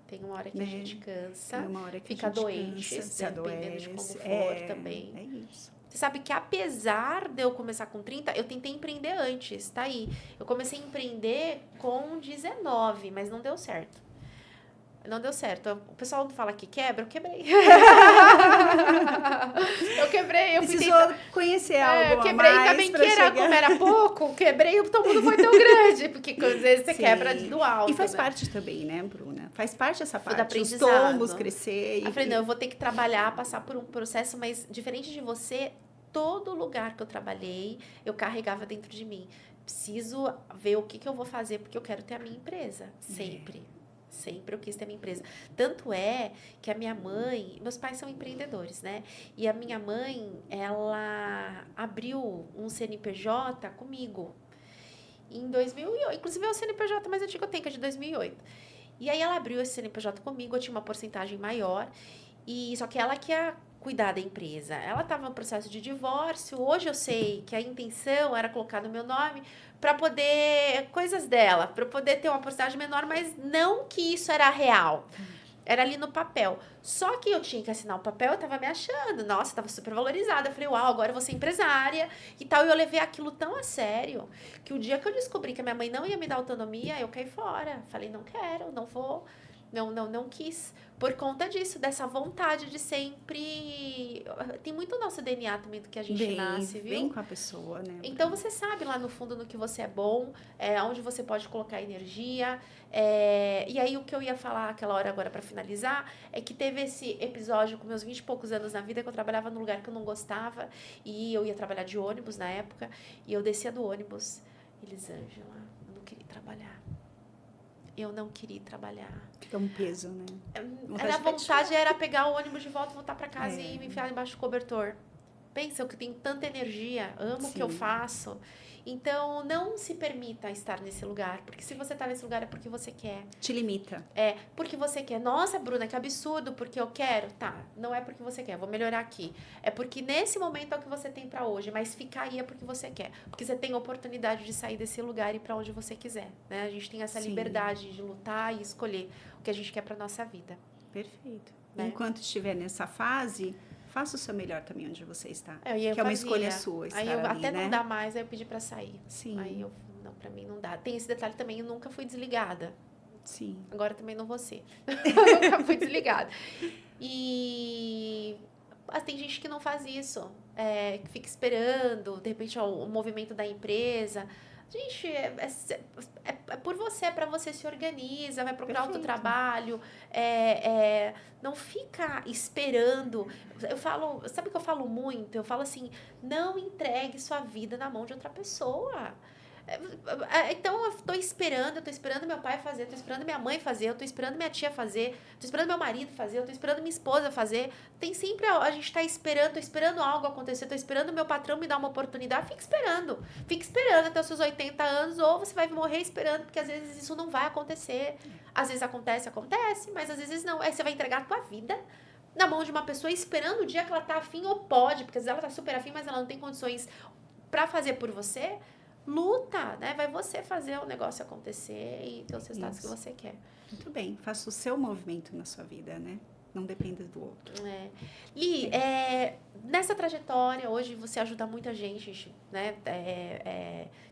Tem uma hora que a gente cansa, tem uma hora que fica a gente doente, cansa, dependendo de como for também. É isso. Você sabe que apesar de eu começar com 30, eu tentei empreender antes, tá aí. Eu comecei a empreender com 19, mas não deu certo. Não deu certo. O pessoal fala que quebra, eu quebrei. Eu precisou conhecer algo eu quebrei a mais também, que era, como era pouco, quebrei, todo mundo foi tão grande, porque às vezes você quebra do alto. E faz parte também, né, Bruna? Faz parte essa parte, aprendizado. Os tombos, crescer. Eu falei, não, eu vou ter que trabalhar, passar por um processo, mas diferente de você, todo lugar que eu trabalhei, eu carregava dentro de mim. Preciso ver o que eu vou fazer, porque eu quero ter a minha empresa, sempre. Sempre eu quis ter minha empresa. Tanto é que a minha mãe... Meus pais são empreendedores, né? E a minha mãe, ela abriu um CNPJ comigo. Em 2008. Inclusive é o CNPJ mais antigo que eu tenho, que é de 2008. E aí ela abriu esse CNPJ comigo, eu tinha uma porcentagem maior. Só que ela que ia cuidar da empresa. Ela estava no processo de divórcio. Hoje eu sei que a intenção era colocar no meu nome para poder... Coisas dela, para poder ter uma porcentagem menor, mas não que isso era real. Era ali no papel. Só que eu tinha que assinar o papel, eu tava me achando. Nossa, eu tava super valorizada. Eu falei, uau, agora eu vou ser empresária e tal. E eu levei aquilo tão a sério que o dia que eu descobri que a minha mãe não ia me dar autonomia, eu caí fora. Falei, não quero, não vou... não quis. Por conta disso, dessa vontade de sempre... Tem muito nosso DNA também do que a gente nasce, viu? Vem com a pessoa, né? Então, você sabe lá no fundo no que você é bom, onde você pode colocar energia. E aí, o que eu ia falar aquela hora agora para finalizar, é que teve esse episódio com meus 20 e poucos anos na vida, que eu trabalhava num lugar que eu não gostava, e eu ia trabalhar de ônibus na época, e eu descia do ônibus, Elisângela, eu não queria trabalhar. Eu não queria trabalhar. Fica um peso, né? A vontade era pegar o ônibus de volta, voltar para casa e me enfiar embaixo do cobertor. Pensa, eu tenho tanta energia, amo o que eu faço. Então, não se permita estar nesse lugar. Porque se você está nesse lugar é porque você quer. Te limita. Porque você quer. Nossa, Bruna, que absurdo, porque eu quero. Tá, não é porque você quer, vou melhorar aqui. É porque nesse momento é o que você tem para hoje. Mas ficar aí é porque você quer. Porque você tem a oportunidade de sair desse lugar e ir para onde você quiser. Né? A gente tem essa liberdade de lutar e escolher o que a gente quer para nossa vida. Perfeito. Né? Enquanto estiver nessa fase... Faça o seu melhor também onde você está. Que é uma escolha sua estar aí eu, ali, até né? Não dá mais, aí eu pedi para sair. Sim. Aí eu, não, para mim não dá. Tem esse detalhe também, eu nunca fui desligada. Sim. Agora também não vou ser. Nunca fui desligada. E tem gente que não faz isso. Que fica esperando, de repente, o movimento da empresa. Gente, é por você, é para você se organiza, vai procurar outro trabalho, não fica esperando. Eu falo, sabe o que eu falo muito? Eu falo assim, não entregue sua vida na mão de outra pessoa. Então, eu tô esperando meu pai fazer, eu tô esperando minha mãe fazer, eu tô esperando minha tia fazer, tô esperando meu marido fazer, eu tô esperando minha esposa fazer. Tem sempre, a gente tá esperando, tô esperando algo acontecer, tô esperando meu patrão me dar uma oportunidade. Fique esperando até os seus 80 anos, ou você vai morrer esperando, porque às vezes isso não vai acontecer. Às vezes acontece, mas às vezes não. Aí você vai entregar a tua vida na mão de uma pessoa esperando o dia que ela tá afim ou pode, porque às vezes ela tá super afim, mas ela não tem condições pra fazer por você. Luta, né? Vai você fazer o negócio acontecer e ter os resultados que você quer. Muito bem. Faça o seu movimento na sua vida, né? Não dependa do outro. Li, nessa trajetória, hoje você ajuda muita gente, né?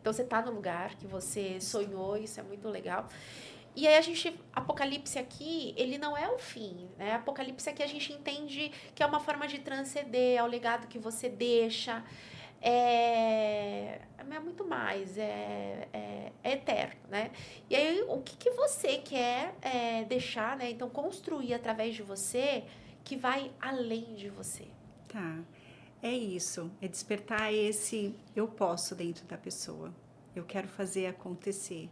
Então, você tá no lugar que você sonhou, isso é muito legal. E aí, Apocalipse aqui, ele não é o fim, né? Apocalipse aqui a gente entende que é uma forma de transcender, é o legado que você deixa. É muito mais, é eterno, né? E aí, o que você quer deixar, né? Então, construir através de você que vai além de você. Tá, é isso, é despertar esse eu posso dentro da pessoa. Eu quero fazer acontecer.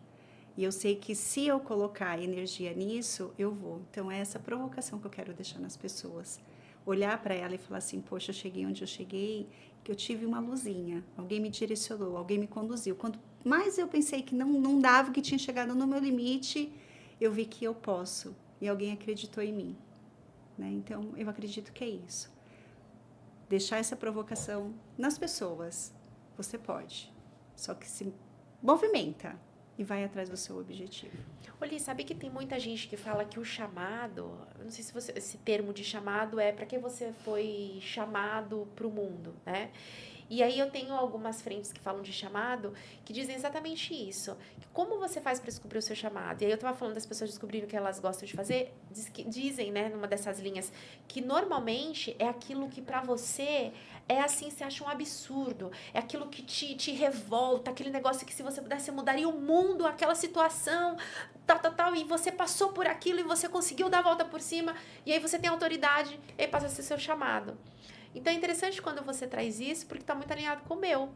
E eu sei que se eu colocar energia nisso, eu vou. Então, é essa provocação que eu quero deixar nas pessoas. Olhar para ela e falar assim, poxa, eu cheguei onde eu cheguei, que eu tive uma luzinha, alguém me direcionou, alguém me conduziu. Quanto mais eu pensei que não dava, que tinha chegado no meu limite, eu vi que eu posso, e alguém acreditou em mim. Né? Então, eu acredito que é isso. Deixar essa provocação nas pessoas. Você pode, só que se movimenta e vai atrás do seu objetivo. Olha, sabe que tem muita gente que fala que o chamado, eu não sei se esse termo de chamado é para que você foi chamado para o mundo, né? E aí eu tenho algumas frentes que falam de chamado, que dizem exatamente isso. Como você faz para descobrir o seu chamado? E aí eu estava falando das pessoas descobrirem o que elas gostam de fazer, dizem, né, numa dessas linhas, que normalmente é aquilo que para você assim, você acha um absurdo. É aquilo que te revolta, aquele negócio que se você pudesse mudaria o mundo, aquela situação, tal, e você passou por aquilo e você conseguiu dar a volta por cima, e aí você tem autoridade, e aí passa a ser seu chamado. Então, é interessante quando você traz isso, porque está muito alinhado com o meu.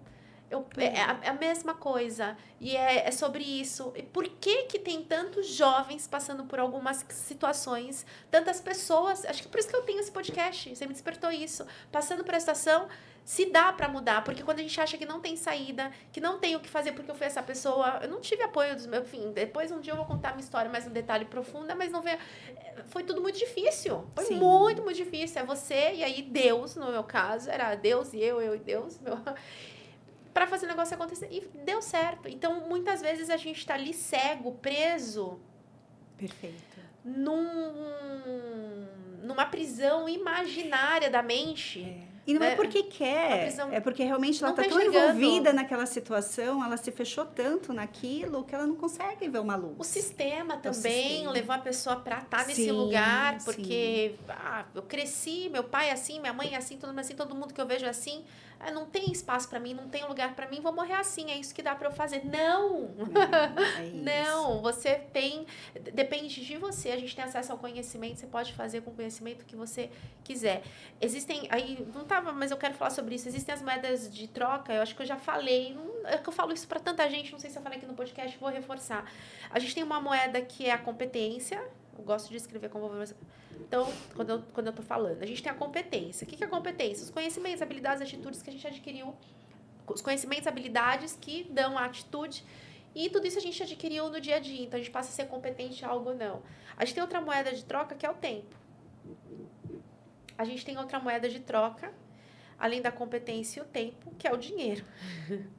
É a mesma coisa. E é sobre isso. E por que tem tantos jovens passando por algumas situações, tantas pessoas... Acho que por isso que eu tenho esse podcast. Você me despertou isso. Passando por essa situação, se dá para mudar. Porque quando a gente acha que não tem saída, que não tem o que fazer porque eu fui essa pessoa... Eu não tive apoio dos meus... Enfim, depois um dia eu vou contar minha história mais um detalhe profundo, mas não veio... Foi tudo muito difícil. Foi muito, muito difícil. É você e aí Deus, no meu caso. Era Deus e eu e Deus. Para fazer o negócio acontecer. E deu certo. Então, muitas vezes a gente está ali cego, preso. Perfeito. Numa prisão imaginária da mente. E não né? é porque quer, é porque realmente ela não está tá tão enxergando. envolvida naquela situação, ela se fechou tanto naquilo que ela não consegue ver uma luz. O sistema o também sistema. levou a pessoa para estar nesse Sim, lugar, sim. porque eu cresci, meu pai é assim, minha mãe é assim, todo mundo que eu vejo é assim. Não tem espaço para mim, não tem lugar para mim, vou morrer assim, é isso que dá para eu fazer. Não! É isso. Não, você tem, depende de você, a gente tem acesso ao conhecimento, você pode fazer com o conhecimento que você quiser. Existem, aí, não tava, mas eu quero falar sobre isso, existem as moedas de troca, eu acho que eu já falei, é que eu falo isso para tanta gente, não sei se eu falei aqui no podcast, vou reforçar. A gente tem uma moeda que é a competência, eu gosto de escrever como então, quando eu tô falando, a gente tem a competência. O que é a competência? Os conhecimentos, habilidades, atitudes que a gente adquiriu, os conhecimentos, habilidades que dão a atitude, e tudo isso a gente adquiriu no dia a dia, então a gente passa a ser competente em algo ou não. A gente tem outra moeda de troca que é o tempo. A gente tem outra moeda de troca, além da competência e o tempo, que é o dinheiro,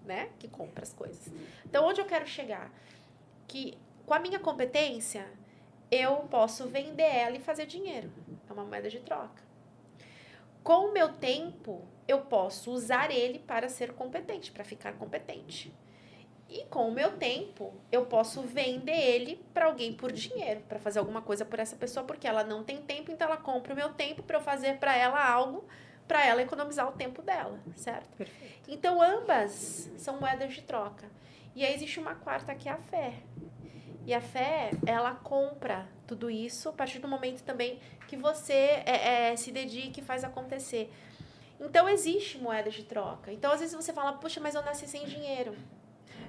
né? Que compra as coisas. Então, onde eu quero chegar? Que com a minha competência, eu posso vender ela e fazer dinheiro. É uma moeda de troca. Com o meu tempo, eu posso usar ele para ser competente, para ficar competente. E com o meu tempo, eu posso vender ele para alguém por dinheiro, para fazer alguma coisa por essa pessoa, porque ela não tem tempo, então ela compra o meu tempo para eu fazer para ela algo, para ela economizar o tempo dela, certo? Perfeito. Então, ambas são moedas de troca. E aí existe uma quarta que é a fé. E a fé, ela compra tudo isso a partir do momento também que você se dedica e faz acontecer. Então, existe moeda de troca. Então, às vezes você fala, puxa, mas eu nasci sem dinheiro.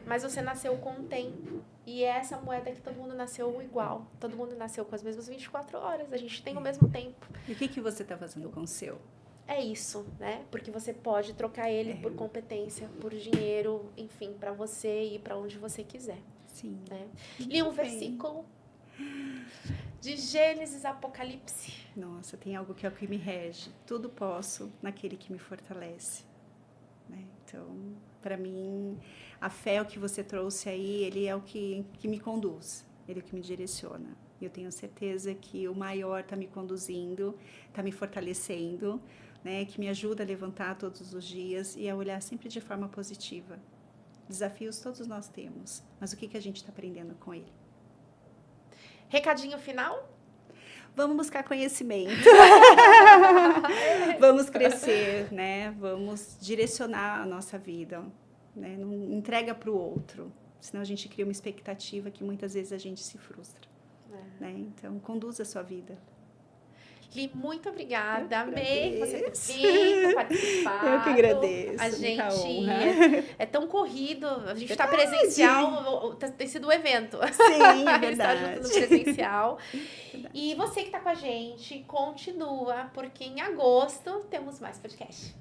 Mas você nasceu com o tempo. E é essa moeda que todo mundo nasceu igual. Todo mundo nasceu com as mesmas 24 horas. A gente tem o mesmo tempo. E o que você está fazendo com o seu? É isso, né? Porque você pode trocar ele por competência, por dinheiro, enfim, para você ir para onde você quiser. Sim. Né? Li um versículo de Gênesis, Apocalipse. Nossa, tem algo que é o que me rege. Tudo posso naquele que me fortalece. Né? Então, para mim, a fé, é o que você trouxe aí, ele é o que me conduz. Ele é o que me direciona. Eu tenho certeza que o maior está me conduzindo, está me fortalecendo, né? Que me ajuda a levantar todos os dias e a olhar sempre de forma positiva. Desafios todos nós temos, mas o que a gente está aprendendo com ele? Recadinho final? Vamos buscar conhecimento. Vamos crescer, né? Vamos direcionar a nossa vida, né? Não entrega para o outro, senão a gente cria uma expectativa que muitas vezes a gente se frustra. Né? Então, conduza a sua vida. Li, muito obrigada. Amei você ter vindo, participado. Eu que agradeço. A gente é tão corrido, a gente está presencial, tem sido um evento. Sim, é verdade. Está junto no presencial. E você que está com a gente, continua, porque em agosto temos mais podcast.